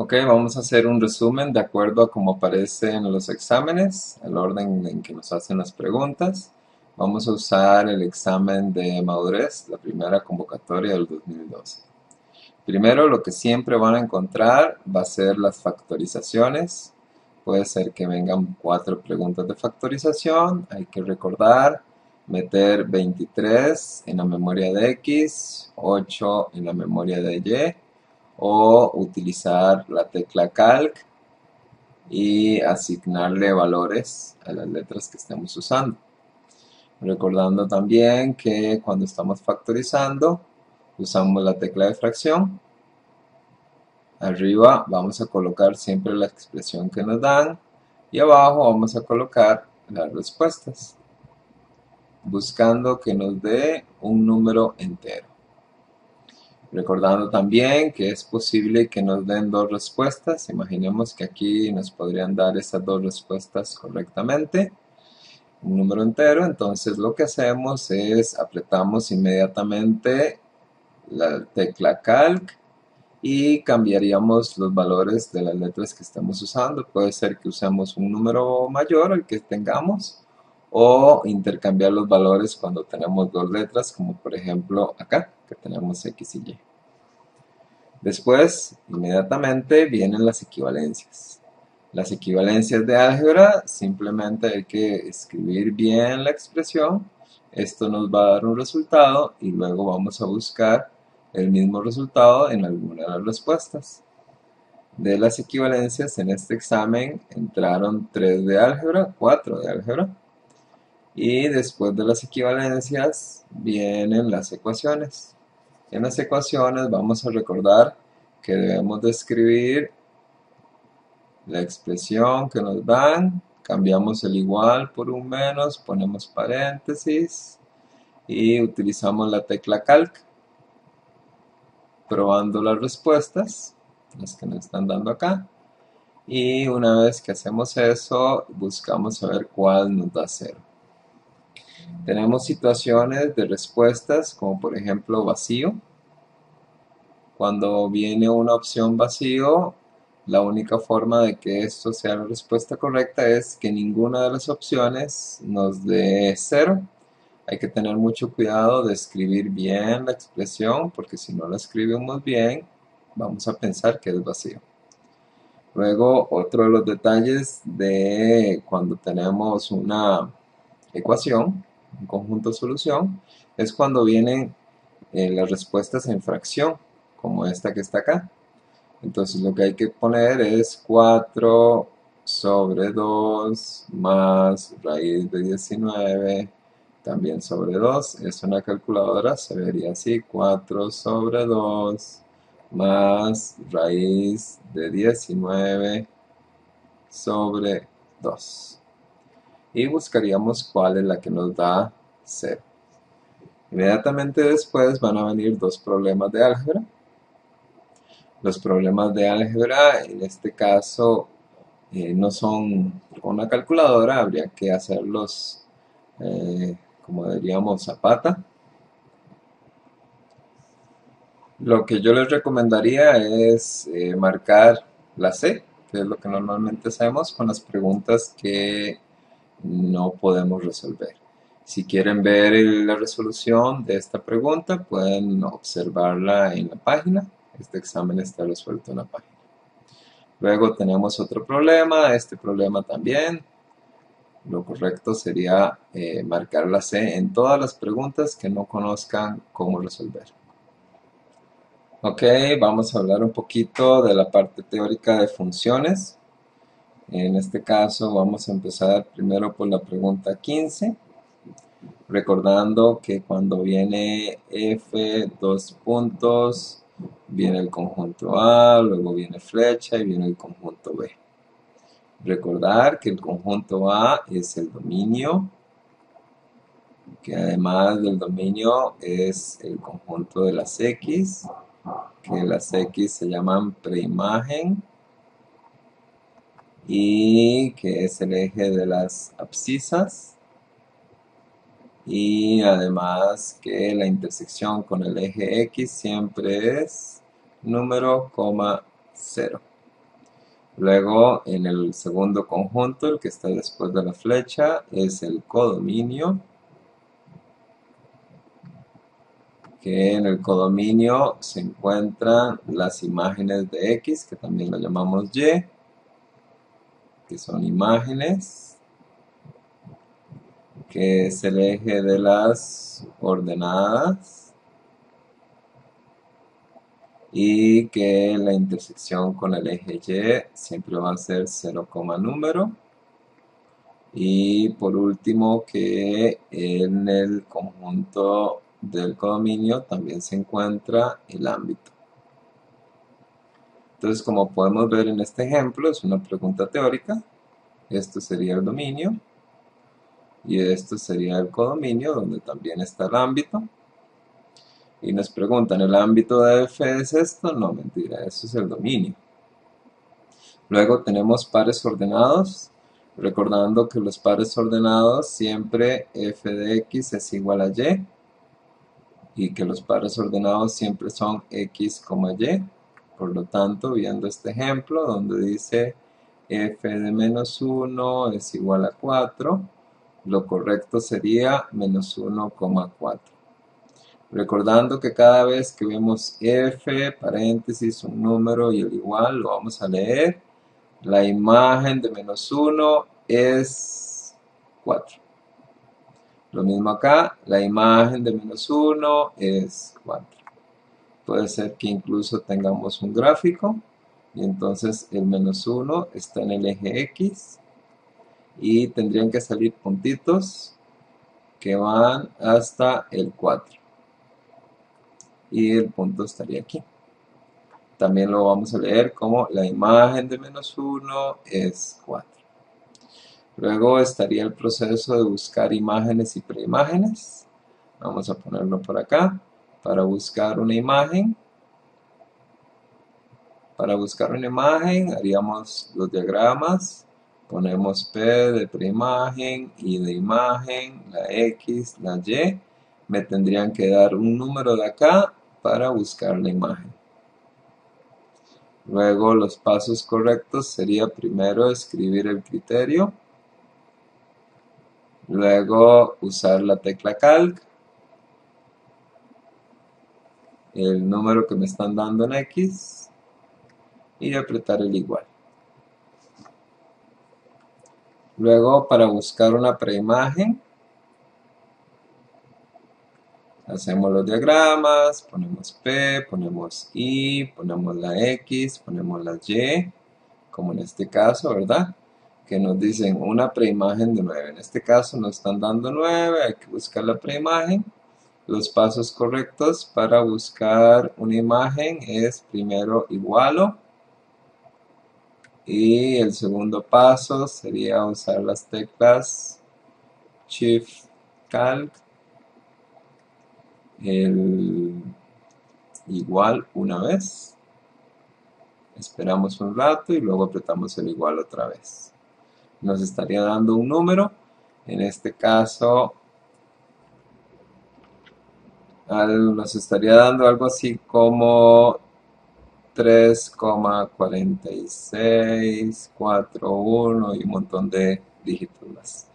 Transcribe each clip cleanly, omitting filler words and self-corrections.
Ok, vamos a hacer un resumen de acuerdo a cómo aparece en los exámenes, el orden en que nos hacen las preguntas. Vamos a usar el examen de madurez, la primera convocatoria del 2012. Primero, lo que siempre van a encontrar va a ser las factorizaciones. Puede ser que vengan 4 preguntas de factorización. Hay que recordar meter 23 en la memoria de X, 8 en la memoria de Y, o utilizar la tecla Calc y asignarle valores a las letras que estemos usando. Recordando también que cuando estamos factorizando usamos la tecla de fracción. Arriba vamos a colocar siempre la expresión que nos dan y abajo vamos a colocar las respuestas, buscando que nos dé un número entero. Recordando también que es posible que nos den dos respuestas. Imaginemos que aquí nos podrían dar esas dos respuestas correctamente, un número entero. Entonces lo que hacemos es apretamos inmediatamente la tecla Calc y cambiaríamos los valores de las letras que estemos usando. Puede ser que usemos un número mayor al que tengamos o intercambiar los valores cuando tenemos dos letras, como por ejemplo acá, que tenemos X y Y. Después, inmediatamente vienen las equivalencias. Las equivalencias de álgebra, simplemente hay que escribir bien la expresión. Esto nos va a dar un resultado y luego vamos a buscar el mismo resultado en alguna de las respuestas. De las equivalencias en este examen entraron 3 de álgebra, 4 de álgebra. Y después de las equivalencias vienen las ecuaciones. En las ecuaciones vamos a recordar que debemos de escribir la expresión que nos dan, cambiamos el igual por un menos, ponemos paréntesis y utilizamos la tecla Calc, probando las respuestas, las que nos están dando acá. Y una vez que hacemos eso, buscamos saber cuál nos da 0. Tenemos situaciones de respuestas como por ejemplo vacío. Cuando viene una opción vacío, la única forma de que esto sea la respuesta correcta es que ninguna de las opciones nos dé 0. Hay que tener mucho cuidado de escribir bien la expresión, porque si no la escribimos bien, vamos a pensar que es vacío. Luego, otro de los detalles de cuando tenemos una ecuación, un conjunto de solución, es cuando vienen las respuestas en fracción, como esta que está acá. Entonces lo que hay que poner es 4 sobre 2 más raíz de 19 también sobre 2. Es una calculadora, se vería así: 4 sobre 2 más raíz de 19 sobre 2. Y buscaríamos cuál es la que nos da 0. Inmediatamente después van a venir dos problemas de álgebra. Los problemas de álgebra en este caso no son con una calculadora, habría que hacerlos como diríamos a pata. Lo que yo les recomendaría es marcar la C, que es lo que normalmente hacemos con las preguntas que no podemos resolver. Si quieren ver la resolución de esta pregunta, pueden observarla en la página. Este examen está resuelto en la página. Luego tenemos otro problema, este problema también. Lo correcto sería marcar la C en todas las preguntas que no conozcan cómo resolver. Ok, vamos a hablar un poquito de la parte teórica de funciones. En este caso vamos a empezar primero por la pregunta 15. Recordando que cuando viene F, dos puntos, viene el conjunto A, luego viene flecha y viene el conjunto B. Recordar que el conjunto A es el dominio, que además del dominio es el conjunto de las X, que las X se llaman preimagen y que es el eje de las abscisas. Y además que la intersección con el eje X siempre es número, 0. Luego, en el segundo conjunto, el que está después de la flecha, es el codominio, que en el codominio se encuentran las imágenes de X, que también lo llamamos Y, que son imágenes, que es el eje de las ordenadas, y que la intersección con el eje Y siempre va a ser 0, número. Y por último, que en el conjunto del codominio también se encuentra el ámbito. Entonces, como podemos ver en este ejemplo, es una pregunta teórica. Esto sería el dominio y esto sería el codominio, donde también está el ámbito. Y nos preguntan, ¿el ámbito de F es esto? No, mentira, eso es el dominio. Luego tenemos pares ordenados, recordando que los pares ordenados siempre f de x es igual a y, y que los pares ordenados siempre son x, y. Por lo tanto, viendo este ejemplo donde dice f de menos 1 es igual a 4, lo correcto sería menos 1, 4. Recordando que cada vez que vemos f, paréntesis, un número y el igual, lo vamos a leer. La imagen de menos 1 es 4. Lo mismo acá, la imagen de menos 1 es 4. Puede ser que incluso tengamos un gráfico y entonces el menos 1 está en el eje X y tendrían que salir puntitos que van hasta el 4 y el punto estaría aquí. También lo vamos a leer como la imagen de menos 1 es 4. Luego estaría el proceso de buscar imágenes y preimágenes. Vamos a ponerlo por acá. Para buscar una imagen, haríamos los diagramas. Ponemos P de preimagen, I de imagen, la X, la Y. Me tendrían que dar un número de acá para buscar la imagen. Luego los pasos correctos sería primero escribir el criterio. Luego usar la tecla Calc, el número que me están dando en X y apretar el igual. Luego, para buscar una preimagen, hacemos los diagramas, ponemos P, ponemos I, ponemos la X, ponemos la Y, como en este caso, ¿verdad? Que nos dicen una preimagen de 9. En este caso nos están dando 9, hay que buscar la preimagen. Los pasos correctos para buscar una imagen es primero igualo. Y el segundo paso sería usar las teclas Shift, Calc, el igual una vez. Esperamos un rato y luego apretamos el igual otra vez. Nos estaría dando un número. En este caso, nos estaría dando algo así como 3,4641 y un montón de dígitos más.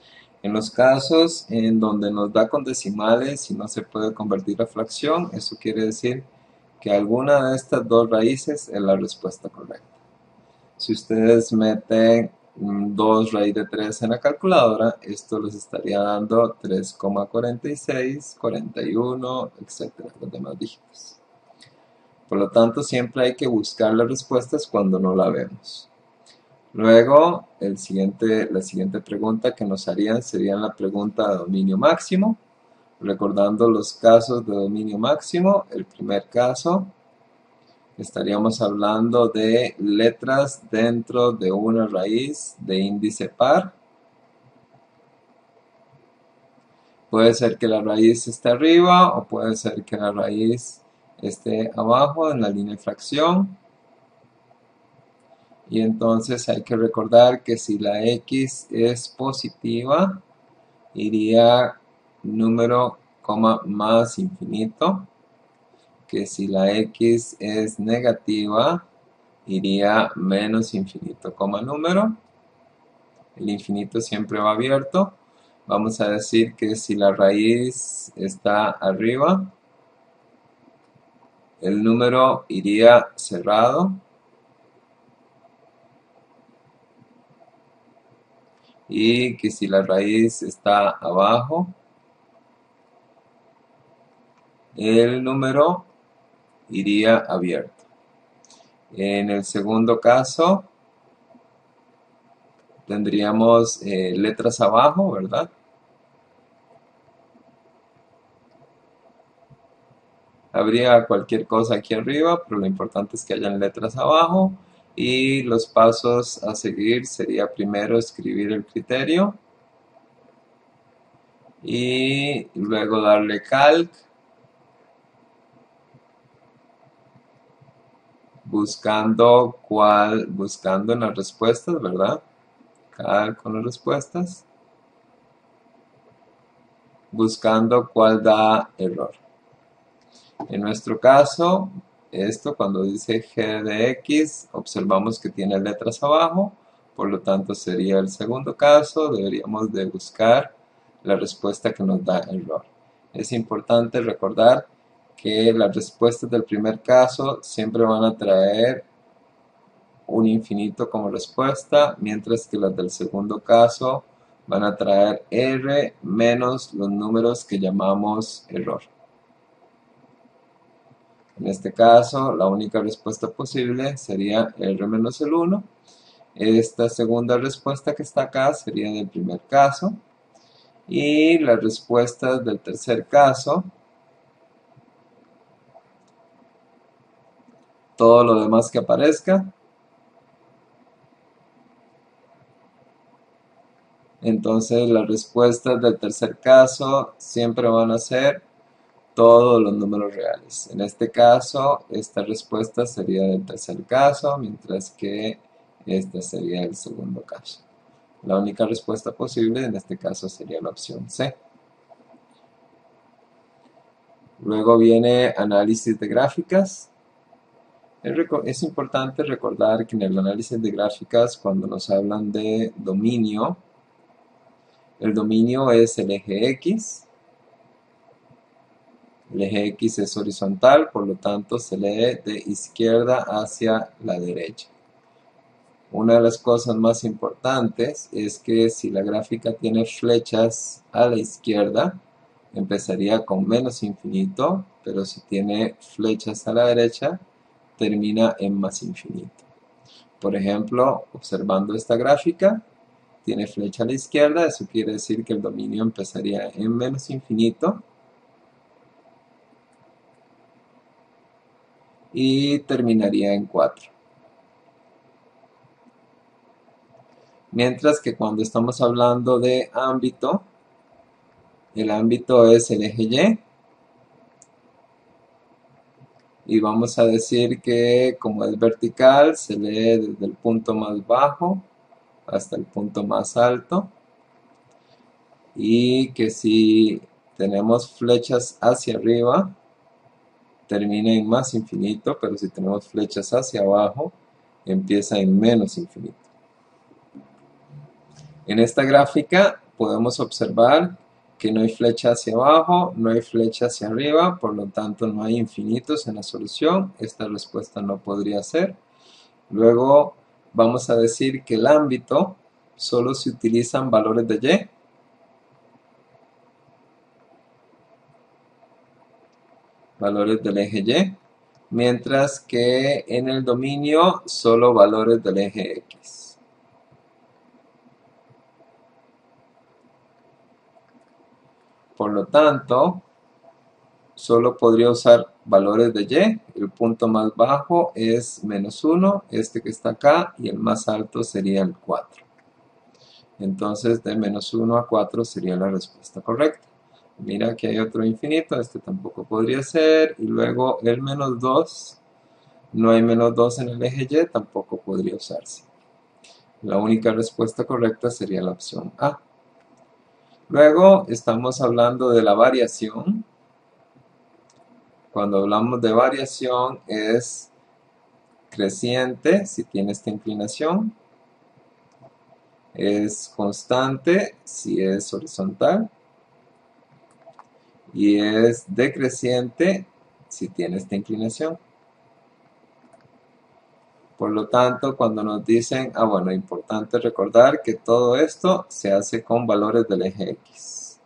En los casos en donde nos da con decimales y no se puede convertir a fracción, eso quiere decir que alguna de estas dos raíces es la respuesta correcta. Si ustedes meten 2 raíz de 3 en la calculadora, esto les estaría dando 3,46, 41, etcétera, los demás dígitos. Por lo tanto, siempre hay que buscar las respuestas cuando no la vemos. Luego, la siguiente pregunta que nos harían sería la pregunta de dominio máximo. Recordando los casos de dominio máximo, el primer caso, estaríamos hablando de letras dentro de una raíz de índice par. Puede ser que la raíz esté arriba o puede ser que la raíz esté abajo en la línea de fracción. Y entonces hay que recordar que si la X es positiva, iría número, más infinito. Que si la X es negativa, iría menos infinito, coma número. El infinito siempre va abierto. Vamos a decir que si la raíz está arriba, el número iría cerrado. Y que si la raíz está abajo, el número iría abierto. En el segundo caso, tendríamos letras abajo, ¿verdad? Habría cualquier cosa aquí arriba, pero lo importante es que hayan letras abajo. Y los pasos a seguir sería primero escribir el criterio y luego darle calc, buscando en las respuestas, ¿verdad? Calc con las respuestas, buscando cuál da error. En nuestro caso, esto cuando dice g de x, observamos que tiene letras abajo, por lo tanto sería el segundo caso, deberíamos de buscar la respuesta que nos da error. Es importante recordar que las respuestas del primer caso siempre van a traer un infinito como respuesta, mientras que las del segundo caso van a traer r menos los números que llamamos error. En este caso, la única respuesta posible sería r menos el 1. Esta segunda respuesta que está acá sería del primer caso. Y las respuestas del tercer caso, todo lo demás que aparezca. Entonces, las respuestas del tercer caso siempre van a ser todos los números reales. En este caso, esta respuesta sería del tercer caso, mientras que esta sería el segundo caso. La única respuesta posible en este caso sería la opción C. Luego viene análisis de gráficas. Es importante recordar que en el análisis de gráficas, cuando nos hablan de dominio, el dominio es el eje X. El eje X es horizontal, por lo tanto se lee de izquierda hacia la derecha. Una de las cosas más importantes es que si la gráfica tiene flechas a la izquierda, empezaría con menos infinito, pero si tiene flechas a la derecha, termina en más infinito. Por ejemplo, observando esta gráfica, tiene flecha a la izquierda, eso quiere decir que el dominio empezaría en menos infinito y terminaría en 4. Mientras que cuando estamos hablando de ámbito, el ámbito es el eje Y. Y vamos a decir que como es vertical, se lee desde el punto más bajo hasta el punto más alto. Y que si tenemos flechas hacia arriba, termina en más infinito, pero si tenemos flechas hacia abajo, empieza en menos infinito. En esta gráfica podemos observar que no hay flecha hacia abajo, no hay flecha hacia arriba, por lo tanto no hay infinitos en la solución. Esta respuesta no podría ser. Luego vamos a decir que el ámbito solo se utilizan valores de Y. Valores del eje Y. Mientras que en el dominio solo valores del eje X. Por lo tanto, solo podría usar valores de Y. El punto más bajo es menos 1, este que está acá, y el más alto sería el 4. Entonces, de menos 1 a 4 sería la respuesta correcta. Mira que hay otro infinito, este tampoco podría ser. Y luego el menos 2, no hay menos 2 en el eje Y, tampoco podría usarse. La única respuesta correcta sería la opción A. Luego estamos hablando de la variación. Cuando hablamos de variación es creciente si tiene esta inclinación, es constante si es horizontal y es decreciente si tiene esta inclinación. Por lo tanto, cuando nos dicen, bueno, importante recordar que todo esto se hace con valores del eje X.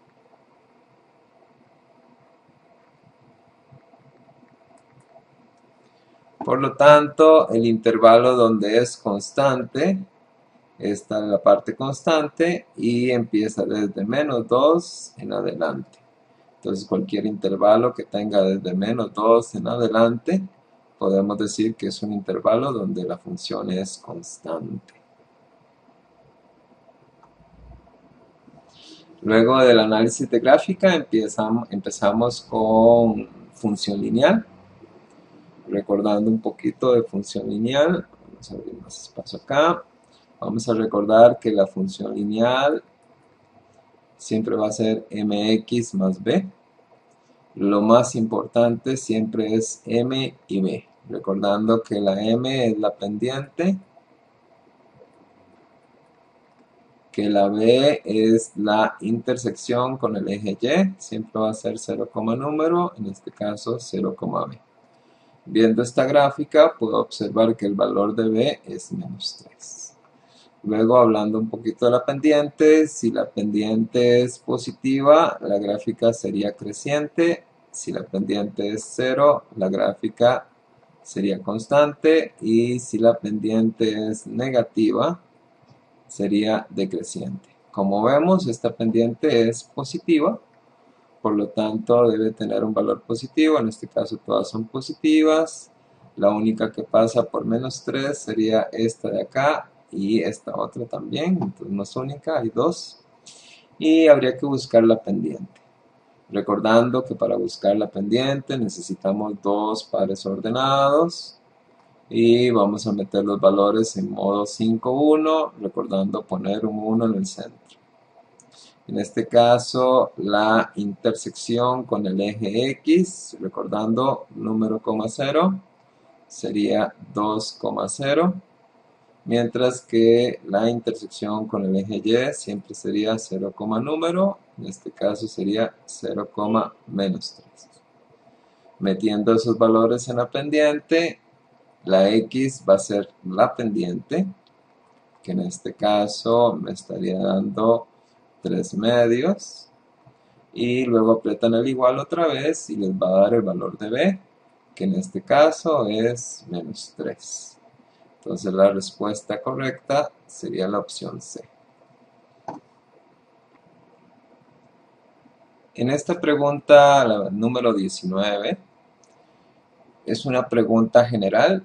Por lo tanto, el intervalo donde es constante, esta es la parte constante y empieza desde menos 2 en adelante. Entonces, cualquier intervalo que tenga desde menos 2 en adelante, podemos decir que es un intervalo donde la función es constante. Luego del análisis de gráfica empezamos con función lineal. Recordando un poquito de función lineal, vamos a abrir más espacio acá. Vamos a recordar que la función lineal siempre va a ser mx más b. Lo más importante siempre es m y b. Recordando que la m es la pendiente, que la b es la intersección con el eje y, siempre va a ser 0, número, en este caso 0, b. Viendo esta gráfica puedo observar que el valor de b es menos 3. Luego, hablando un poquito de la pendiente, si la pendiente es positiva, la gráfica sería creciente. Si la pendiente es 0, la gráfica sería constante. Y si la pendiente es negativa, sería decreciente. Como vemos, esta pendiente es positiva, por lo tanto debe tener un valor positivo. En este caso todas son positivas. La única que pasa por menos 3 sería esta de acá y esta otra también, entonces no es única, hay dos. Y habría que buscar la pendiente. Recordando que para buscar la pendiente necesitamos dos pares ordenados. Y vamos a meter los valores en modo 5, 1, recordando poner un 1 en el centro. En este caso, la intersección con el eje X, recordando número, 0, sería 2, 0, mientras que la intersección con el eje Y siempre sería 0, número, en este caso sería 0, menos 3. Metiendo esos valores en la pendiente, la X va a ser la pendiente, que en este caso me estaría dando 3 medios, y luego apretan el igual otra vez y les va a dar el valor de b, que en este caso es menos 3. Entonces la respuesta correcta sería la opción C. En esta pregunta, la número 19, es una pregunta general.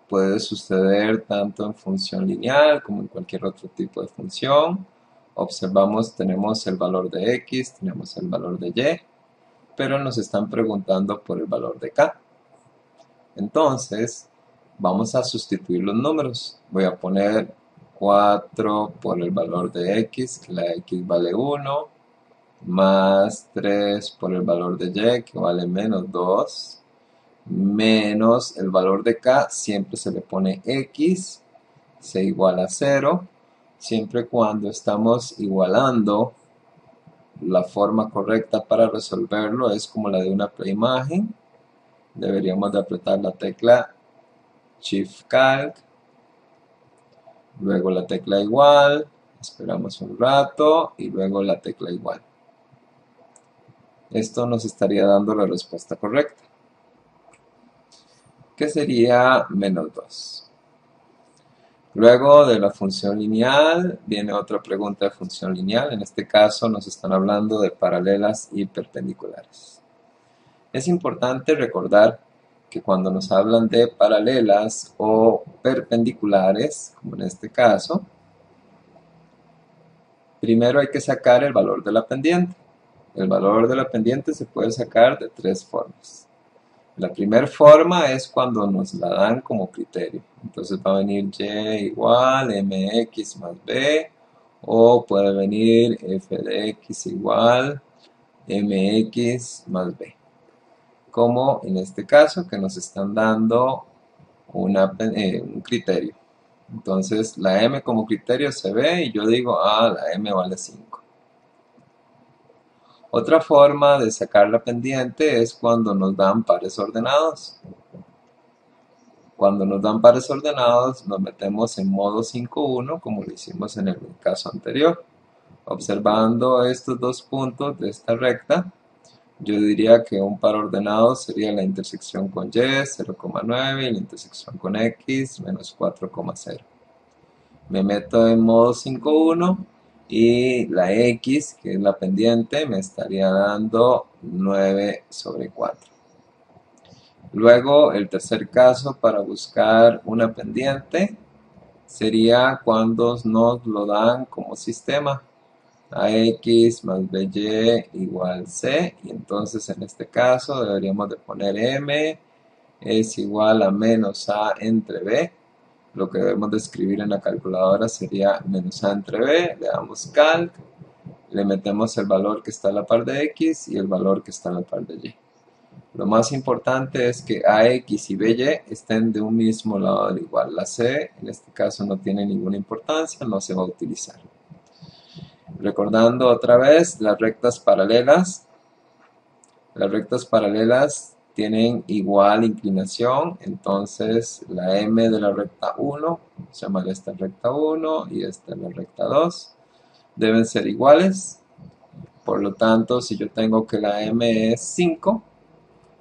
Puede suceder tanto en función lineal como en cualquier otro tipo de función. Observamos, tenemos el valor de x, tenemos el valor de y, pero nos están preguntando por el valor de k. Entonces, vamos a sustituir los números. Voy a poner 4 por el valor de x, que la x vale 1, más 3 por el valor de y, que vale menos 2, menos el valor de k, siempre se le pone x, se iguala a 0, siempre cuando estamos igualando. La forma correcta para resolverlo es como la de una preimagen. Deberíamos de apretar la tecla Shift Calc, luego la tecla igual, esperamos un rato y luego la tecla igual. Esto nos estaría dando la respuesta correcta, que sería menos 2. Luego de la función lineal viene otra pregunta de función lineal. En este caso nos están hablando de paralelas y perpendiculares. Es importante recordar que cuando nos hablan de paralelas o perpendiculares, como en este caso, primero hay que sacar el valor de la pendiente. El valor de la pendiente se puede sacar de tres formas. La primera forma es cuando nos la dan como criterio. Entonces va a venir y igual mx más b, o puede venir f de x igual mx más b. Como en este caso que nos están dando un criterio. Entonces la m como criterio se ve y yo digo, la m vale 5. Otra forma de sacar la pendiente es cuando nos dan pares ordenados. Cuando nos dan pares ordenados, nos metemos en modo 5.1 como lo hicimos en el caso anterior. Observando estos dos puntos de esta recta, yo diría que un par ordenado sería la intersección con y 0,9 y la intersección con x menos 4,0. Me meto en modo 5.1 y la x, que es la pendiente, me estaría dando 9/4. Luego, el tercer caso para buscar una pendiente sería cuando nos lo dan como sistema. AX más BY igual C, y entonces en este caso deberíamos de poner M es igual a menos A entre B. Lo que debemos de escribir en la calculadora sería menos A entre B, le damos calc, le metemos el valor que está a la par de X y el valor que está a la par de Y. Lo más importante es que AX y BY estén de un mismo lado del igual. La C en este caso no tiene ninguna importancia, no se va a utilizar. Recordando otra vez las rectas paralelas. Las rectas paralelas tienen igual inclinación, entonces la m de la recta 1, se llama esta recta 1 y esta es la recta 2, deben ser iguales. Por lo tanto, si yo tengo que la m es 5,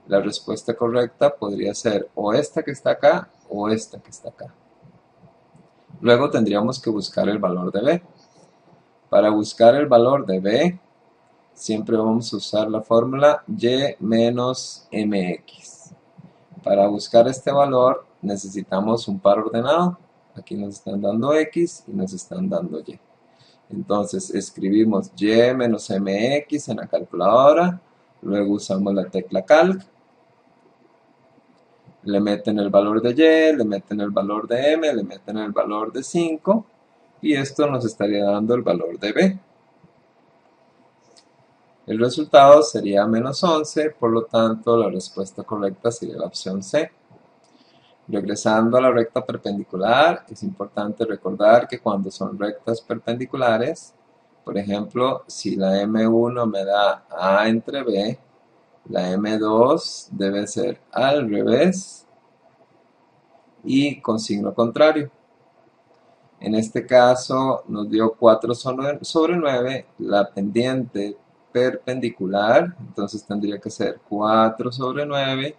la respuesta correcta podría ser o esta que está acá o esta que está acá. Luego tendríamos que buscar el valor de b. Para buscar el valor de b, siempre vamos a usar la fórmula y menos mx. Para buscar este valor necesitamos un par ordenado. Aquí nos están dando x y nos están dando y. Entonces escribimos y menos mx en la calculadora, luego usamos la tecla calc, le meten el valor de y, le meten el valor de m, le meten el valor de 5 y esto nos estaría dando el valor de b. El resultado sería menos 11, por lo tanto la respuesta correcta sería la opción C. Regresando a la recta perpendicular, es importante recordar que cuando son rectas perpendiculares, por ejemplo, si la M1 me da A entre B, la M2 debe ser al revés y con signo contrario. En este caso nos dio 4 sobre 9, la pendiente perpendicular, entonces tendría que ser 4 sobre 9,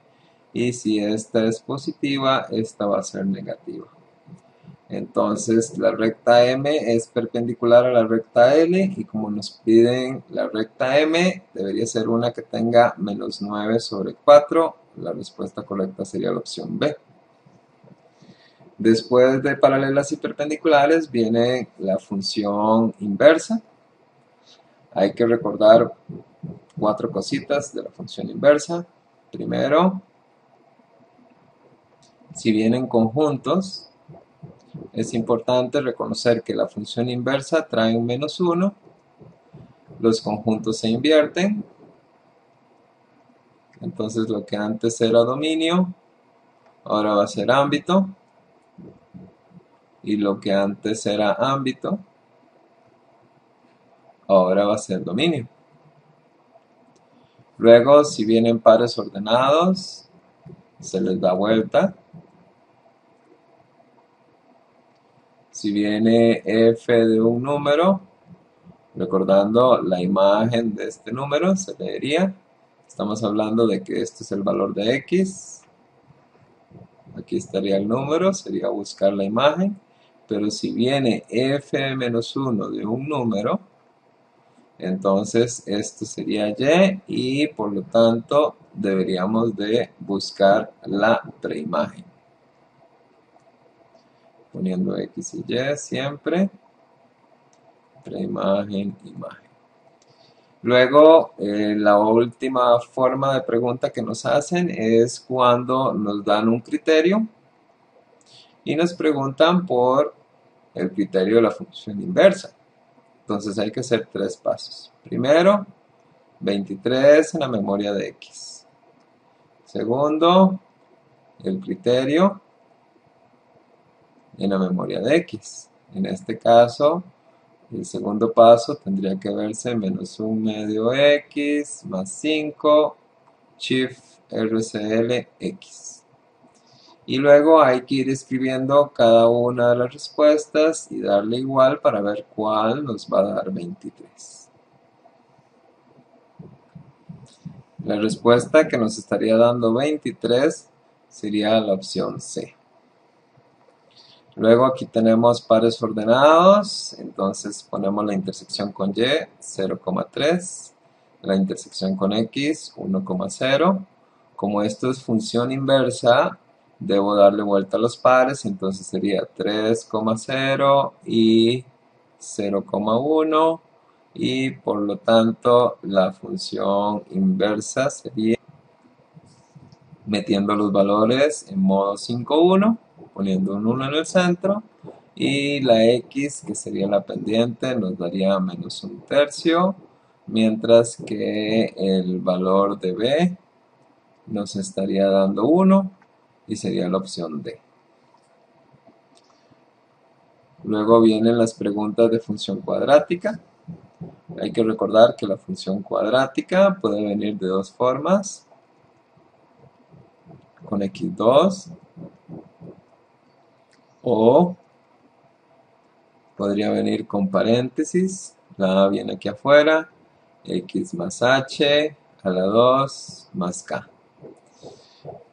y si esta es positiva, esta va a ser negativa. Entonces la recta M es perpendicular a la recta L, y como nos piden la recta M, debería ser una que tenga menos 9 sobre 4, la respuesta correcta sería la opción B. Después de paralelas y perpendiculares viene la función inversa. Hay que recordar 4 cositas de la función inversa. Primero, si vienen conjuntos, es importante reconocer que la función inversa trae un menos 1. Los conjuntos se invierten. Entonces lo que antes era dominio, ahora va a ser ámbito. Y lo que antes era ámbito, ahora va a ser dominio. Luego, si vienen pares ordenados, se les da vuelta. Si viene f de un número, recordando la imagen de este número, se leería. Estamos hablando de que este es el valor de x. Aquí estaría el número, sería buscar la imagen. Pero si viene f de menos 1 de un número, entonces esto sería y por lo tanto deberíamos de buscar la preimagen. Poniendo x y y siempre, preimagen, imagen. Luego, la última forma de pregunta que nos hacen es cuando nos dan un criterio y nos preguntan por el criterio de la función inversa. Entonces hay que hacer 3 pasos. Primero, 23 en la memoria de x. Segundo, el criterio. en la memoria de X. En este caso, el segundo paso tendría que verse menos un medio X más 5 Shift RCL X. Y luego hay que ir escribiendo cada una de las respuestas y darle igual para ver cuál nos va a dar 23. La respuesta que nos estaría dando 23 sería la opción C. Luego aquí tenemos pares ordenados, entonces ponemos la intersección con Y, 0,3, la intersección con X, 1,0. Como esto es función inversa, debo darle vuelta a los pares, entonces sería 3,0 y 0,1, y por lo tanto la función inversa sería metiendo los valores en modo 5,1, poniendo un 1 en el centro, y la X, que sería la pendiente, nos daría menos un tercio, mientras que el valor de B nos estaría dando 1 y sería la opción D. Luego vienen las preguntas de función cuadrática. Hay que recordar que la función cuadrática puede venir de dos formas, con x2, o podría venir con paréntesis, la A viene aquí afuera, x más h a la 2 más k.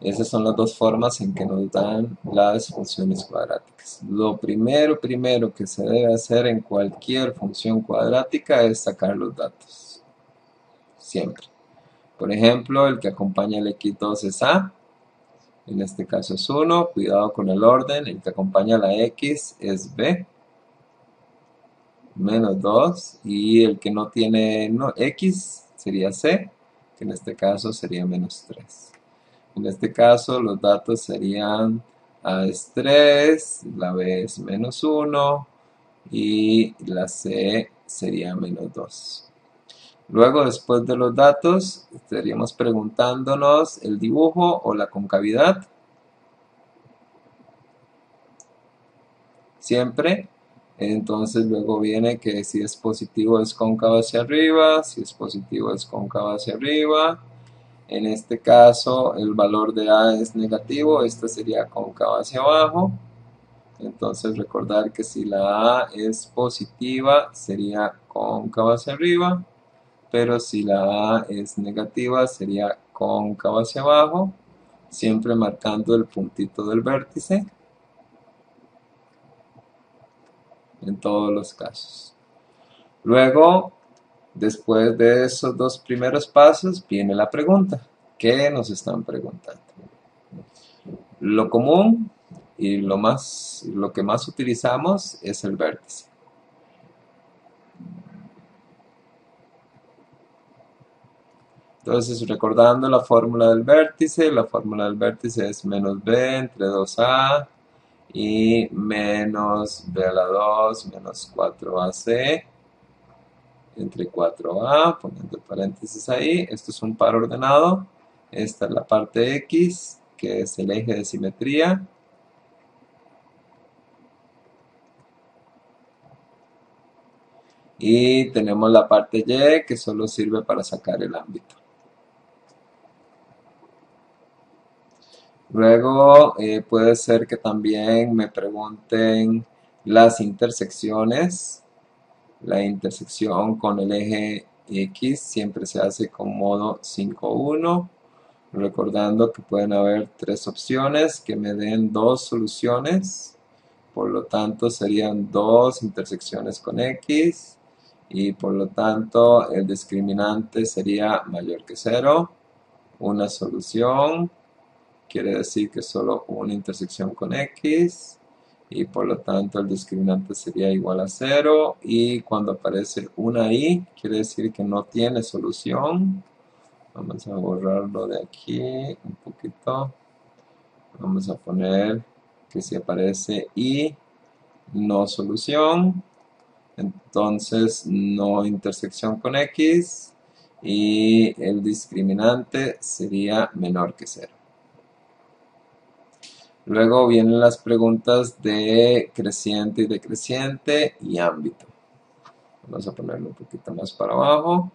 Esas son las dos formas en que nos dan las funciones cuadráticas. Lo primero que se debe hacer en cualquier función cuadrática es sacar los datos. Siempre. Por ejemplo, el que acompaña el x2 es A, en este caso es 1, cuidado con el orden. El que acompaña la x es B, menos 2, y el que no tiene X sería C, que en este caso sería menos 3. En este caso los datos serían A es 3, la B es menos 1 y la C sería menos 2. Luego, después de los datos, estaríamos preguntándonos el dibujo o la concavidad. Siempre. Entonces luego viene que si es positivo es cóncavo hacia arriba, si es positivo es cóncavo hacia arriba. En este caso el valor de A es negativo, esta sería cóncavo hacia abajo. Entonces recordar que si la A es positiva sería cóncavo hacia arriba, pero si la A es negativa sería cóncavo hacia abajo, siempre marcando el puntito del vértice en todos los casos. Luego, después de esos dos primeros pasos, viene la pregunta. ¿Qué nos están preguntando? Lo común y lo que más utilizamos es el vértice. Entonces, recordando la fórmula del vértice es menos b entre 2a y menos b a la 2 menos 4ac entre 4a, poniendo paréntesis ahí. Esto es un par ordenado. Esta es la parte x, que es el eje de simetría. Y tenemos la parte y, que solo sirve para sacar el ámbito. Luego puede ser que también me pregunten las intersecciones. La intersección con el eje X siempre se hace con modo 5,1. Recordando que pueden haber tres opciones que me den dos soluciones. Por lo tanto serían dos intersecciones con X. Y por lo tanto el discriminante sería mayor que 0. Una solución quiere decir que solo una intersección con X, y por lo tanto el discriminante sería igual a 0, y cuando aparece una Y quiere decir que no tiene solución. Vamos a borrarlo de aquí un poquito. Vamos a poner que si aparece Y, no solución, entonces no intersección con X, y el discriminante sería menor que 0. Luego vienen las preguntas de creciente y decreciente y ámbito. Vamos a ponerlo un poquito más para abajo.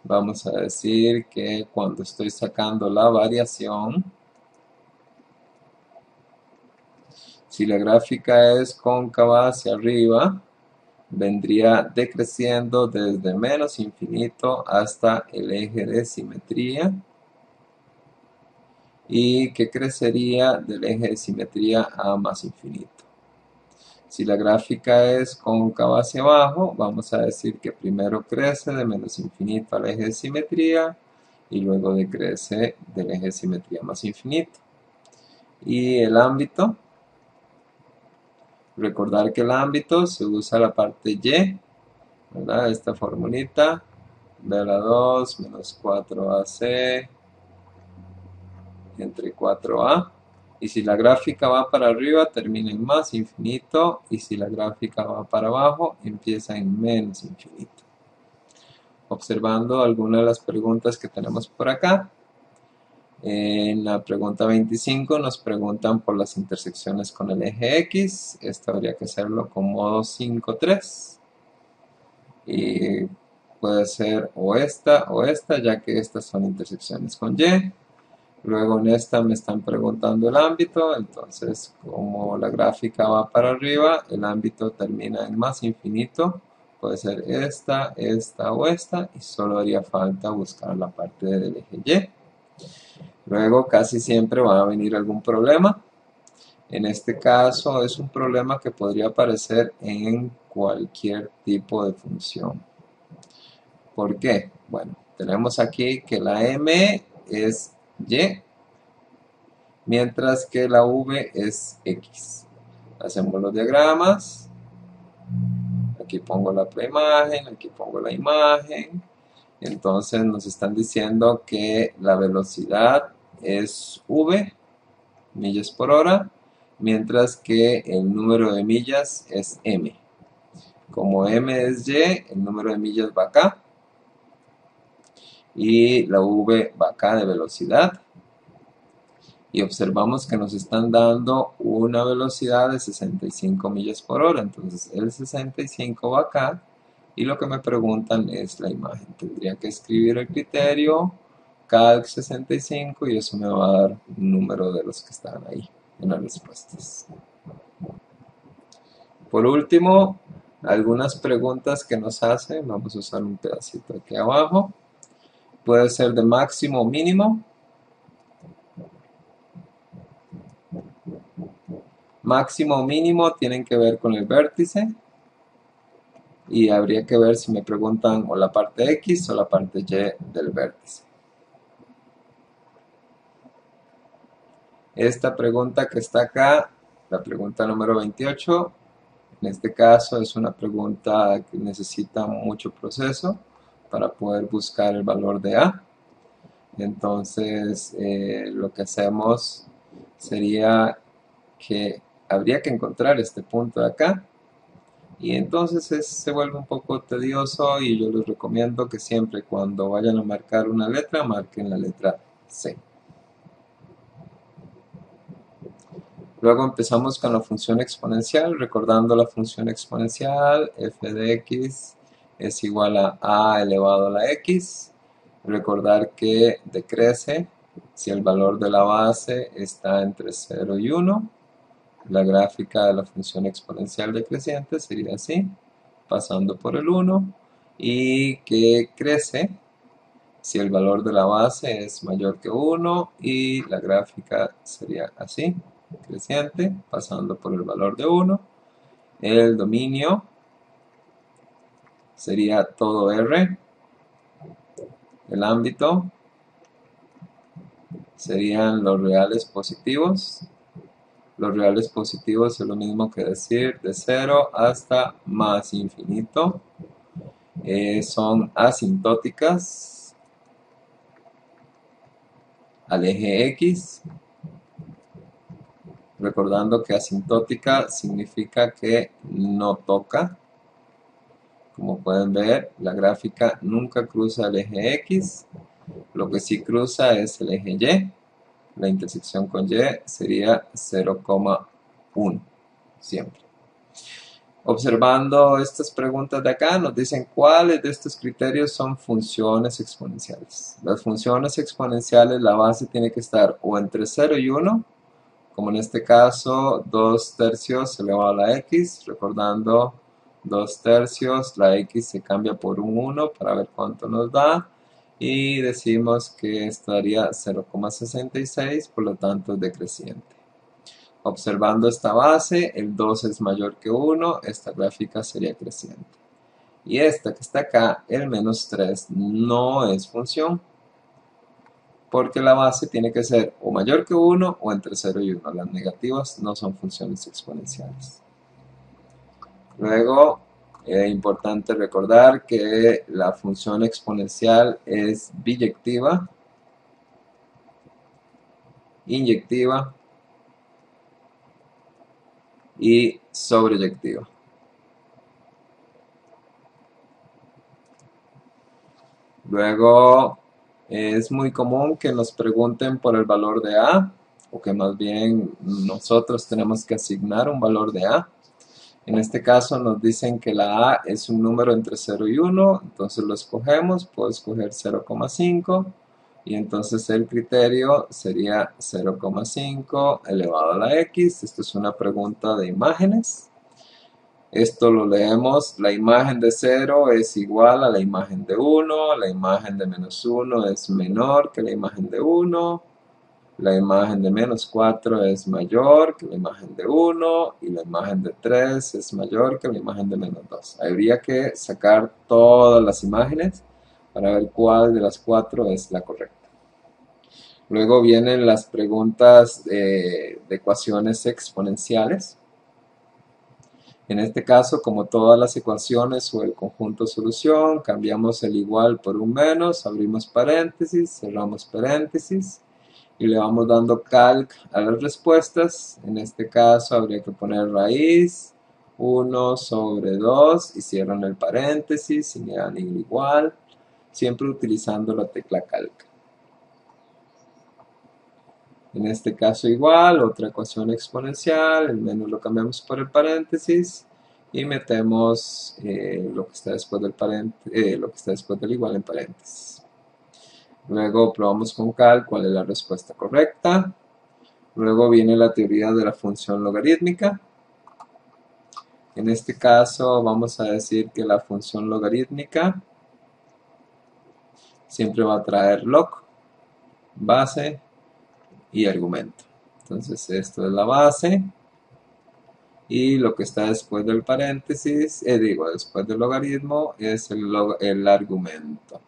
Vamos a decir que cuando estoy sacando la variación, si la gráfica es cóncava hacia arriba, vendría decreciendo desde menos infinito hasta el eje de simetría y que crecería del eje de simetría a más infinito. Si la gráfica es cóncava hacia abajo, vamos a decir que primero crece de menos infinito al eje de simetría y luego decrece del eje de simetría más infinito. Y el ámbito, recordar que el ámbito se usa la parte y, ¿verdad? Esta formulita, b a la 2 menos 4ac entre 4a. Y si la gráfica va para arriba, termina en más infinito. Y si la gráfica va para abajo, empieza en menos infinito. Observando algunas de las preguntas que tenemos por acá. En la pregunta 25 nos preguntan por las intersecciones con el eje X. Esto habría que hacerlo con modo 5-3. Y puede ser o esta, ya que estas son intersecciones con Y. Luego en esta me están preguntando el ámbito, entonces como la gráfica va para arriba, el ámbito termina en más infinito. Puede ser esta, esta o esta, y solo haría falta buscar la parte del eje Y. Luego casi siempre va a venir algún problema. En este caso es un problema que podría aparecer en cualquier tipo de función. ¿Por qué? Bueno, tenemos aquí que la m es y, mientras que la v es x. Hacemos los diagramas. Aquí pongo la preimagen, aquí pongo la imagen. Entonces nos están diciendo que la velocidad es v, millas por hora, mientras que el número de millas es m. Como m es y, el número de millas va acá y la v va acá de velocidad. Y observamos que nos están dando una velocidad de 65 millas por hora. Entonces el 65 va acá y lo que me preguntan es la imagen. Tendría que escribir el criterio calc 65 y eso me va a dar un número de los que están ahí en las respuestas. Por último, algunas preguntas que nos hacen. Vamos a usar un pedacito aquí abajo. Puede ser de máximo o mínimo. Máximo o mínimo tienen que ver con el vértice. Y habría que ver si me preguntan o la parte X o la parte Y del vértice. Esta pregunta que está acá, la pregunta número 28, en este caso es una pregunta que necesita mucho proceso para poder buscar el valor de A. Entonces, lo que hacemos sería que habría que encontrar este punto de acá. Y entonces se vuelve un poco tedioso y yo les recomiendo que siempre cuando vayan a marcar una letra, marquen la letra C. Luego empezamos con la función exponencial, recordando la función exponencial, f de x es igual a elevado a la x. Recordar que decrece si el valor de la base está entre 0 y 1. La gráfica de la función exponencial decreciente sería así, pasando por el 1, y que crece si el valor de la base es mayor que 1, y la gráfica sería así, creciente, pasando por el valor de 1. El dominio sería todo R. El ámbito serían los reales positivos. Los reales positivos es lo mismo que decir de 0 hasta más infinito. Son asintóticas al eje X. Recordando que asintótica significa que no toca. Como pueden ver, la gráfica nunca cruza el eje X. Lo que sí cruza es el eje Y. la intersección con y sería 0,1 siempre. Observando estas preguntas de acá, nos dicen cuáles de estos criterios son funciones exponenciales. Las funciones exponenciales, la base tiene que estar o entre 0 y 1, como en este caso 2 tercios elevado a la x, recordando 2 tercios, la x se cambia por un 1 para ver cuánto nos da, y decimos que esto daría 0,66, por lo tanto es decreciente. Observando esta base, el 2 es mayor que 1, esta gráfica sería creciente. Y esta que está acá, el menos 3, no es función, porque la base tiene que ser o mayor que 1 o entre 0 y 1. Las negativas no son funciones exponenciales. Luego, es importante recordar que la función exponencial es biyectiva, inyectiva y sobreyectiva. Luego, es muy común que nos pregunten por el valor de A, o que más bien nosotros tenemos que asignar un valor de A. En este caso nos dicen que la A es un número entre 0 y 1, entonces lo escogemos, puedo escoger 0,5 y entonces el criterio sería 0,5 elevado a la x. Esto es una pregunta de imágenes. Esto lo leemos, la imagen de 0 es igual a la imagen de 1, la imagen de menos 1 es menor que la imagen de 1, la imagen de menos 4 es mayor que la imagen de 1 y la imagen de 3 es mayor que la imagen de menos 2. Habría que sacar todas las imágenes para ver cuál de las 4 es la correcta. Luego vienen las preguntas de ecuaciones exponenciales. En este caso, como todas las ecuaciones o el conjunto solución, cambiamos el igual por un menos, abrimos paréntesis, cerramos paréntesis y le vamos dando calc a las respuestas. En este caso habría que poner raíz 1 sobre 2 y cierran el paréntesis y le dan el igual, siempre utilizando la tecla calc. En este caso igual, otra ecuación exponencial, el menos lo cambiamos por el paréntesis y metemos lo que está después del igual en paréntesis. Luego probamos con cal cuál es la respuesta correcta. Luego viene la teoría de la función logarítmica. En este caso vamos a decir que la función logarítmica siempre va a traer log, base y argumento. Entonces esto es la base y lo que está después del paréntesis, después del logaritmo es el argumento.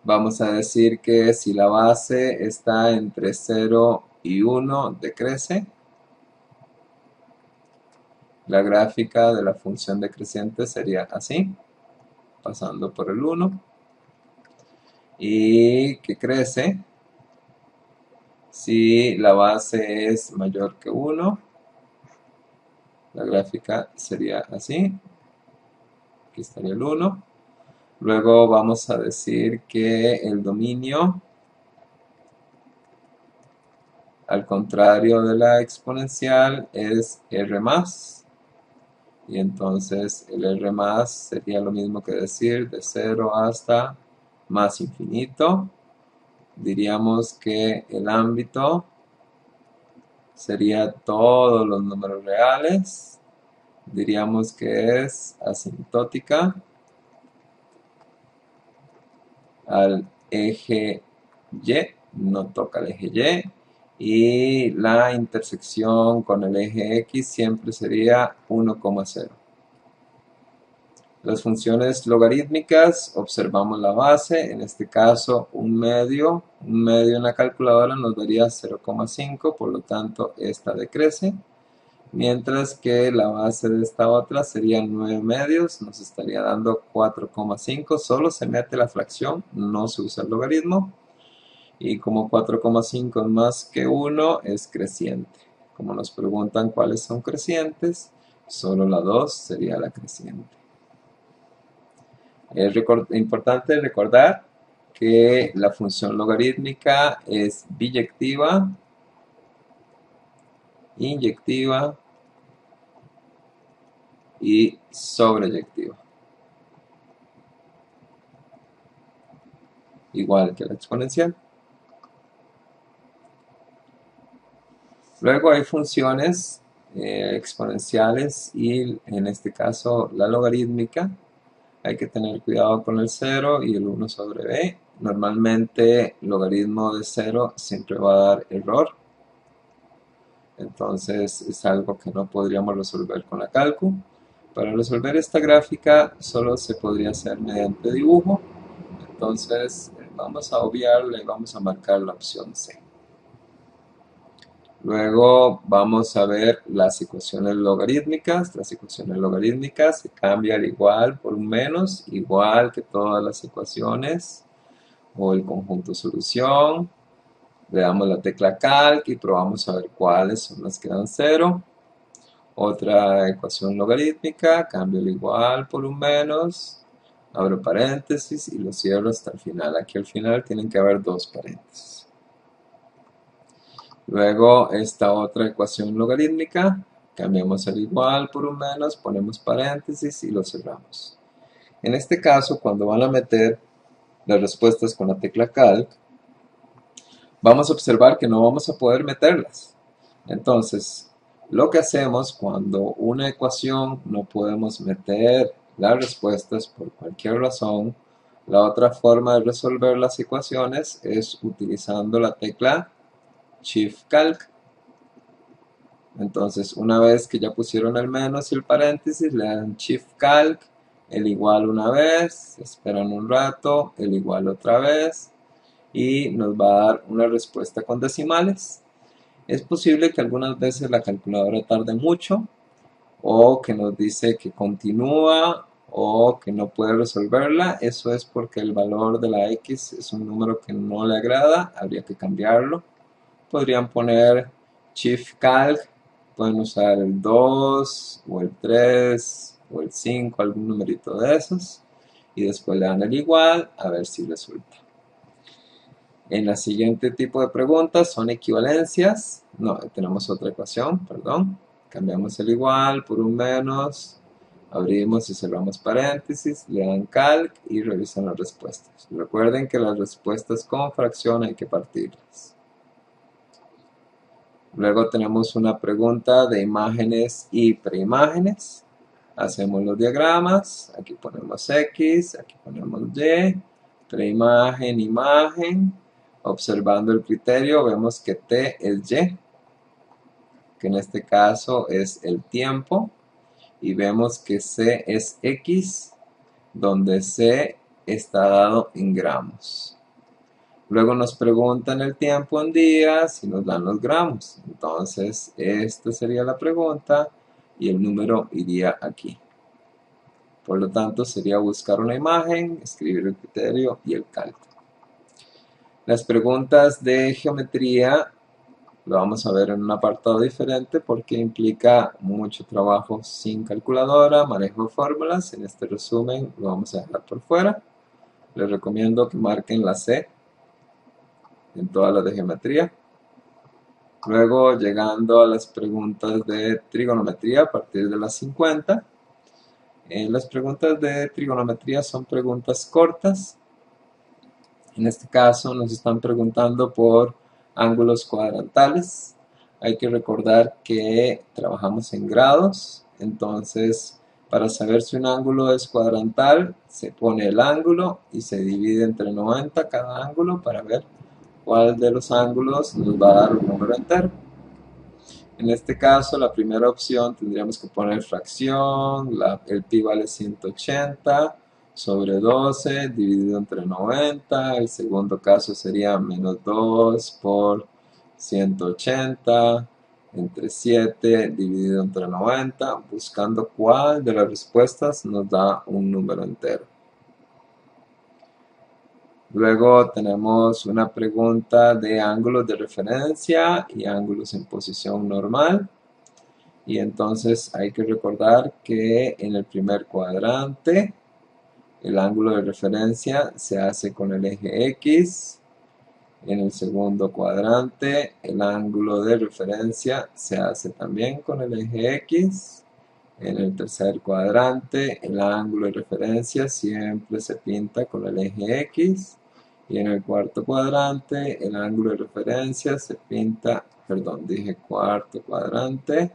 Vamos a decir que si la base está entre 0 y 1 decrece. La gráfica de la función decreciente sería así, pasando por el 1. Y que crece si la base es mayor que 1. La gráfica sería así. Aquí estaría el 1. Luego vamos a decir que el dominio, al contrario de la exponencial, es R más. Y entonces el R más sería lo mismo que decir de 0 hasta más infinito. Diríamos que el ámbito sería todos los números reales. Diríamos que es asintótica al eje Y, no toca el eje Y, y la intersección con el eje X siempre sería 1,0. Las funciones logarítmicas, observamos la base, en este caso un medio en la calculadora nos daría 0,5, por lo tanto esta decrece, mientras que la base de esta otra sería 9 medios, nos estaría dando 4,5, solo se mete la fracción, no se usa el logaritmo, y como 4,5 es más que 1 es creciente. Como nos preguntan cuáles son crecientes, solo la 2 sería la creciente. Es importante recordar que la función logarítmica es biyectiva, inyectiva y sobreyectiva, igual que la exponencial. Luego hay funciones exponenciales y en este caso la logarítmica. Hay que tener cuidado con el 0 y el 1 sobre b. Normalmente logaritmo de 0 siempre va a dar error. Entonces es algo que no podríamos resolver con la cálculo. Para resolver esta gráfica solo se podría hacer mediante dibujo. Entonces vamos a obviarla y vamos a marcar la opción C. Luego vamos a ver las ecuaciones logarítmicas. Las ecuaciones logarítmicas se cambia el igual por un menos, igual que todas las ecuaciones o el conjunto solución. Le damos la tecla calc y probamos a ver cuáles son las que dan 0. Otra ecuación logarítmica, cambio el igual por un menos, abro paréntesis y lo cierro hasta el final. Aquí al final tienen que haber dos paréntesis. Luego esta otra ecuación logarítmica, cambiamos el igual por un menos, ponemos paréntesis y lo cerramos. En este caso, cuando van a meter las respuestas con la tecla calc, vamos a observar que no vamos a poder meterlas. Entonces, lo que hacemos cuando una ecuación no podemos meter las respuestas por cualquier razón, la otra forma de resolver las ecuaciones es utilizando la tecla Shift Calc. Entonces, una vez que ya pusieron el menos y el paréntesis, le dan Shift Calc, el igual una vez, esperan un rato, el igual otra vez, y nos va a dar una respuesta con decimales. Es posible que algunas veces la calculadora tarde mucho, o que nos dice que continúa, o que no puede resolverla. Eso es porque el valor de la X es un número que no le agrada, habría que cambiarlo. Podrían poner Shift Calc, pueden usar el 2 o el 3 o el 5, algún numerito de esos, y después le dan el igual a ver si resulta. En la siguiente tipo de preguntas son equivalencias. No, tenemos otra ecuación, perdón. Cambiamos el igual por un menos, abrimos y cerramos paréntesis, le dan calc y revisan las respuestas. Recuerden que las respuestas con fracción hay que partirlas. Luego tenemos una pregunta de imágenes y preimágenes. Hacemos los diagramas, aquí ponemos X, aquí ponemos Y, preimagen, imagen. Observando el criterio vemos que T es Y, que en este caso es el tiempo, y vemos que C es X, donde C está dado en gramos. Luego nos preguntan el tiempo en días y nos dan los gramos. Entonces, esta sería la pregunta y el número iría aquí. Por lo tanto, sería buscar una imagen, escribir el criterio y el cálculo. Las preguntas de geometría lo vamos a ver en un apartado diferente porque implica mucho trabajo sin calculadora, manejo de fórmulas. En este resumen lo vamos a dejar por fuera. Les recomiendo que marquen la C en todas las de geometría. Luego, llegando a las preguntas de trigonometría a partir de las 50. Las preguntas de trigonometría son preguntas cortas. En este caso nos están preguntando por ángulos cuadrantales. Hay que recordar que trabajamos en grados, entonces para saber si un ángulo es cuadrantal se pone el ángulo y se divide entre 90 cada ángulo para ver cuál de los ángulos nos va a dar un número entero. En este caso la primera opción tendríamos que poner fracción, el pi vale 180 sobre 12 dividido entre 90, el segundo caso sería menos 2 por 180 entre 7 dividido entre 90, buscando cuál de las respuestas nos da un número entero. Luego tenemos una pregunta de ángulos de referencia y ángulos en posición normal. Y entonces hay que recordar que en el primer cuadrante el ángulo de referencia se hace con el eje X. En el segundo cuadrante, el ángulo de referencia se hace también con el eje X. En el tercer cuadrante, el ángulo de referencia siempre se pinta con el eje X. Y en el cuarto cuadrante, el ángulo de referencia se pinta, perdón, dije cuarto cuadrante.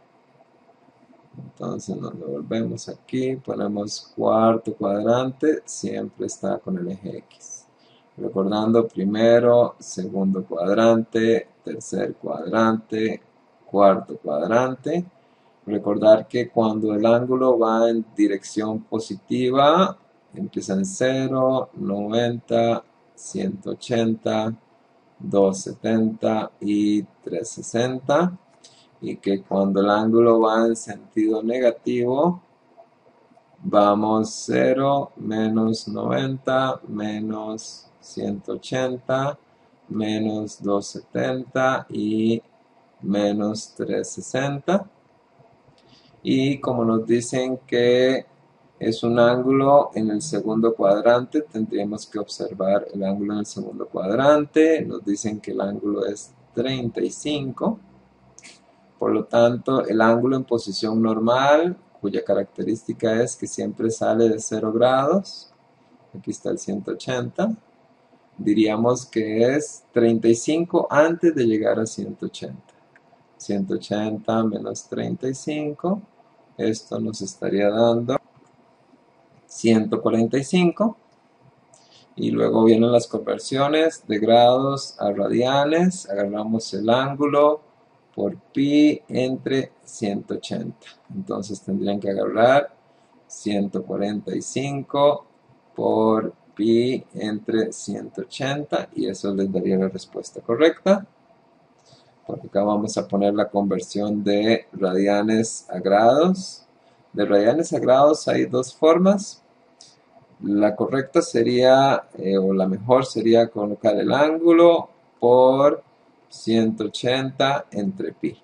Entonces nos devolvemos aquí, ponemos cuarto cuadrante, siempre está con el eje X. Recordando primero, segundo cuadrante, tercer cuadrante, cuarto cuadrante. Recordar que cuando el ángulo va en dirección positiva, empieza en 0, 90, 180, 270 y 360. Y que cuando el ángulo va en sentido negativo, vamos 0, menos 90, menos 180, menos 270 y menos 360. Y como nos dicen que es un ángulo en el segundo cuadrante, tendríamos que observar el ángulo en el segundo cuadrante. Nos dicen que el ángulo es 35. Por lo tanto, el ángulo en posición normal, cuya característica es que siempre sale de 0 grados, aquí está el 180, diríamos que es 35 antes de llegar a 180. 180 menos 35, esto nos estaría dando 145. Y luego vienen las conversiones de grados a radianes, agarramos el ángulo por pi entre 180. Entonces tendrían que agarrar 145 por pi entre 180 y eso les daría la respuesta correcta. Por acá vamos a poner la conversión de radianes a grados. De radianes a grados hay dos formas. La correcta sería, o la mejor sería colocar el ángulo por 180 entre pi.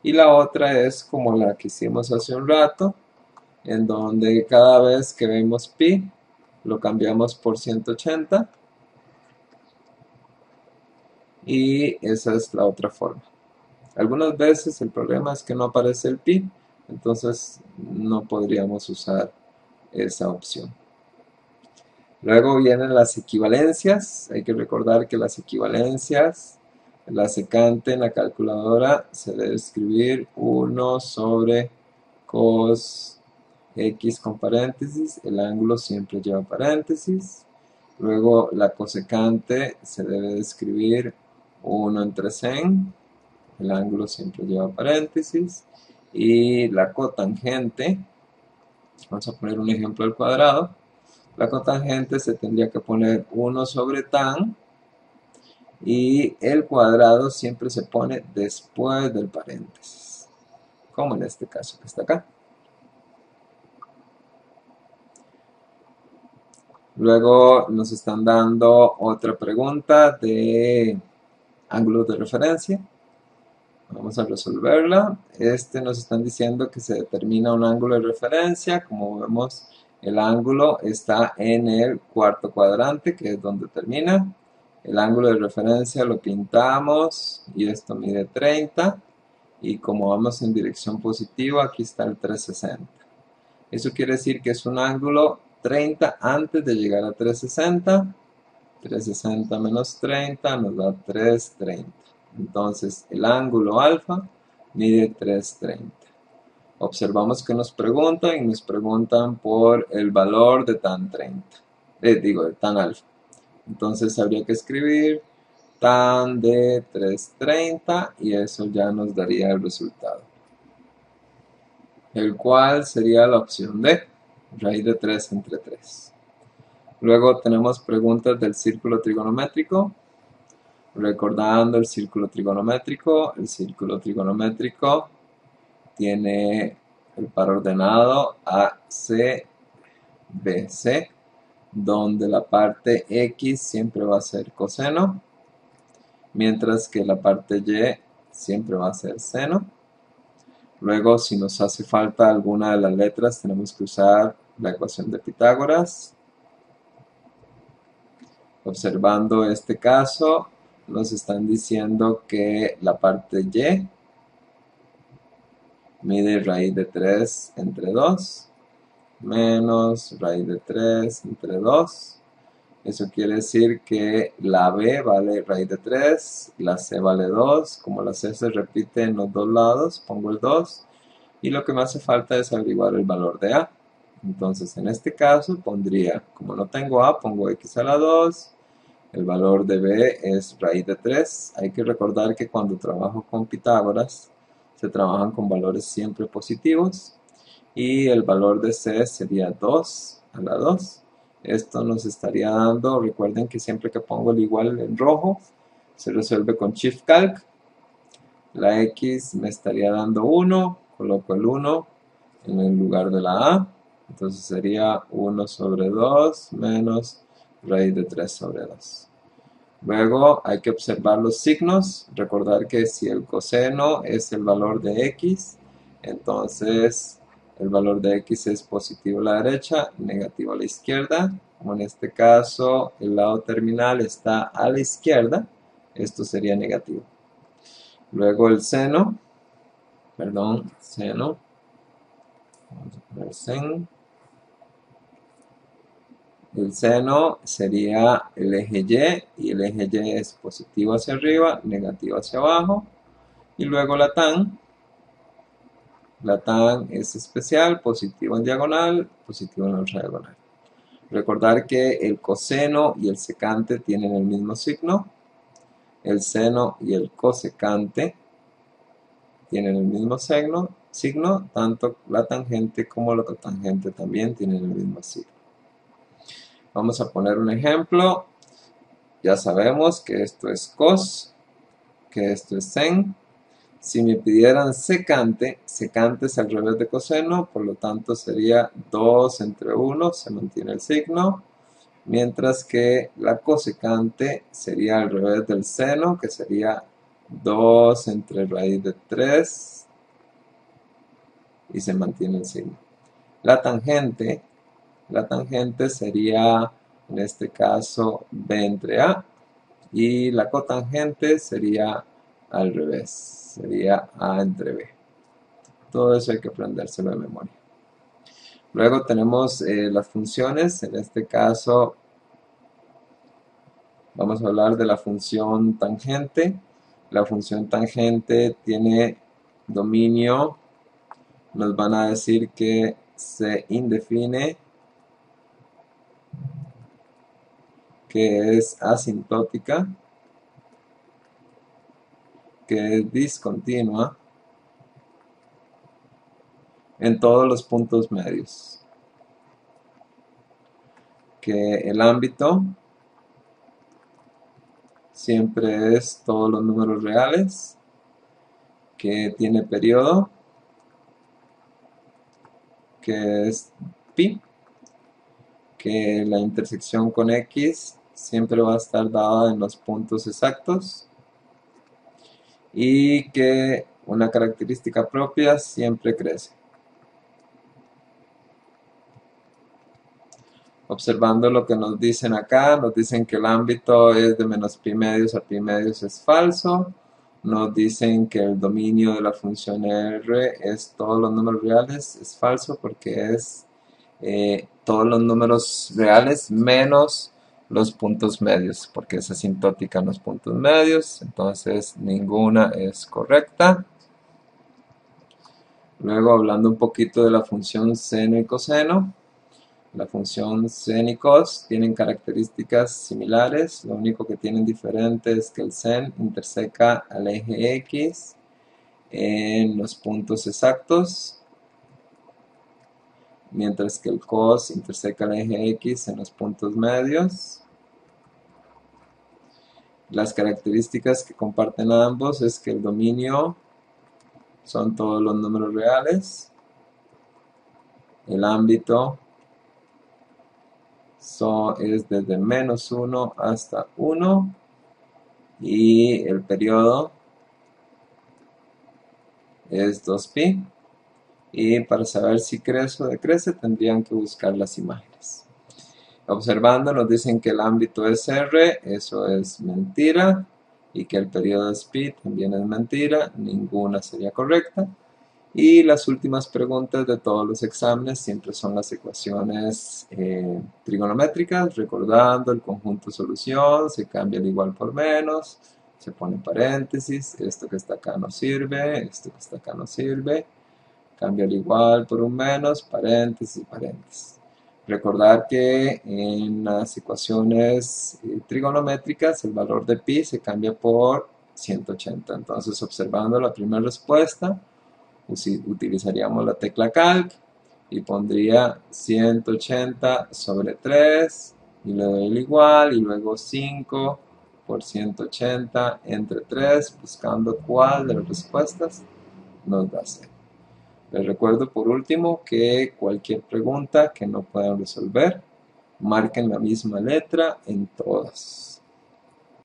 Y la otra es como la que hicimos hace un rato, en donde cada vez que vemos pi, lo cambiamos por 180. Y esa es la otra forma. Algunas veces el problema es que no aparece el pi, entonces no podríamos usar esa opción. Luego vienen las equivalencias. Hay que recordar que las equivalencias, la secante en la calculadora se debe escribir 1 sobre cos x con paréntesis. El ángulo siempre lleva paréntesis. Luego la cosecante se debe escribir 1 entre sen. El ángulo siempre lleva paréntesis. Y la cotangente, vamos a poner un ejemplo al cuadrado. La cotangente se tendría que poner 1 sobre tan y el cuadrado siempre se pone después del paréntesis, como en este caso que está acá. Luego nos están dando otra pregunta de ángulos de referencia. Vamos a resolverla. Nos están diciendo que se determina un ángulo de referencia. Como vemos, el ángulo está en el cuarto cuadrante, que es donde termina. El ángulo de referencia lo pintamos y esto mide 30. Y como vamos en dirección positiva, aquí está el 360. Eso quiere decir que es un ángulo 30 antes de llegar a 360. 360 menos 30 nos da 330. Entonces el ángulo alfa mide 330. Observamos que nos preguntan por el valor de tan 30. De tan alfa. Entonces habría que escribir tan de 330 y eso ya nos daría el resultado. El cual sería la opción D, raíz de 3 entre 3. Luego tenemos preguntas del círculo trigonométrico. Recordando el círculo trigonométrico tiene el par ordenado AC, BC, donde la parte X siempre va a ser coseno, mientras que la parte Y siempre va a ser seno. Luego, si nos hace falta alguna de las letras, tenemos que usar la ecuación de Pitágoras. Observando este caso, nos están diciendo que la parte y mide raíz de 3 entre 2 menos raíz de 3 entre 2. Eso quiere decir que la b vale raíz de 3, la c vale 2. Como la c se repite en los dos lados, pongo el 2. Y lo que me hace falta es averiguar el valor de a. Entonces, en este caso pondría, como no tengo a, pongo x a la 2. El valor de b es raíz de 3. Hay que recordar que cuando trabajo con Pitágoras, se trabajan con valores siempre positivos. Y el valor de c sería 2 a la 2. Esto nos estaría dando, recuerden que siempre que pongo el igual en rojo, se resuelve con Shift Calc. La x me estaría dando 1, coloco el 1 en el lugar de la a. Entonces sería 1 sobre 2 menos raíz de 3 sobre 2. Luego hay que observar los signos, recordar que si el coseno es el valor de x, entonces el valor de x es positivo a la derecha, negativo a la izquierda. Como en este caso el lado terminal está a la izquierda, esto sería negativo. Luego el seno, seno, vamos a poner sen. El seno sería el eje y el eje y es positivo hacia arriba, negativo hacia abajo. Y luego la tan es especial, positivo en diagonal, positivo en la otra diagonal. Recordar que el coseno y el secante tienen el mismo signo, el seno y el cosecante tienen el mismo signo, tanto la tangente como la cotangente también tienen el mismo signo. Vamos a poner un ejemplo. Ya sabemos que esto es cos, que esto es sen. Si me pidieran secante, secante es al revés de coseno, por lo tanto sería 2 entre 1, se mantiene el signo. Mientras que la cosecante sería al revés del seno, que sería 2 entre raíz de 3 y se mantiene el signo. La tangente sería en este caso b entre a y la cotangente sería al revés, sería a entre b. Todo eso hay que aprendérselo de memoria. Luego tenemos las funciones, en este caso vamos a hablar de la función tangente. La función tangente tiene dominio, nos van a decir que se indefine, que es asintótica, que es discontinua en todos los puntos medios, que el ámbito siempre es todos los números reales, que tiene periodo, que es pi, que la intersección con x siempre va a estar dada en los puntos exactos y que una característica propia siempre crece. Observando lo que nos dicen acá, nos dicen que el ámbito es de menos pi medios a pi medios, es falso. Nos dicen que el dominio de la función R es todos los números reales, es falso porque es todos los números reales menos los puntos medios, porque es asintótica en los puntos medios, entonces ninguna es correcta. Luego, hablando un poquito de la función seno y coseno, la función sen y cos tienen características similares, lo único que tienen diferente es que el sen interseca al eje X en los puntos exactos, mientras que el cos interseca el eje X en los puntos medios. Las características que comparten ambos es que el dominio son todos los números reales, el ámbito es desde menos 1 hasta 1 y el periodo es 2pi. Y para saber si crece o decrece tendrían que buscar las imágenes. Observando nos dicen que el ámbito es R, eso es mentira, y que el periodo es pi también es mentira, ninguna sería correcta. Y las últimas preguntas de todos los exámenes siempre son las ecuaciones trigonométricas, recordando el conjunto solución, se cambia el igual por menos, se pone paréntesis, esto que está acá no sirve, esto que está acá no sirve, cambia el igual por un menos, paréntesis, paréntesis. Recordar que en las ecuaciones trigonométricas el valor de pi se cambia por 180. Entonces, observando la primera respuesta, utilizaríamos la tecla calc y pondría 180 sobre 3 y le doy el igual y luego 5 por 180 entre 3, buscando cuál de las respuestas nos da 0. Les recuerdo por último que cualquier pregunta que no puedan resolver, marquen la misma letra en todas.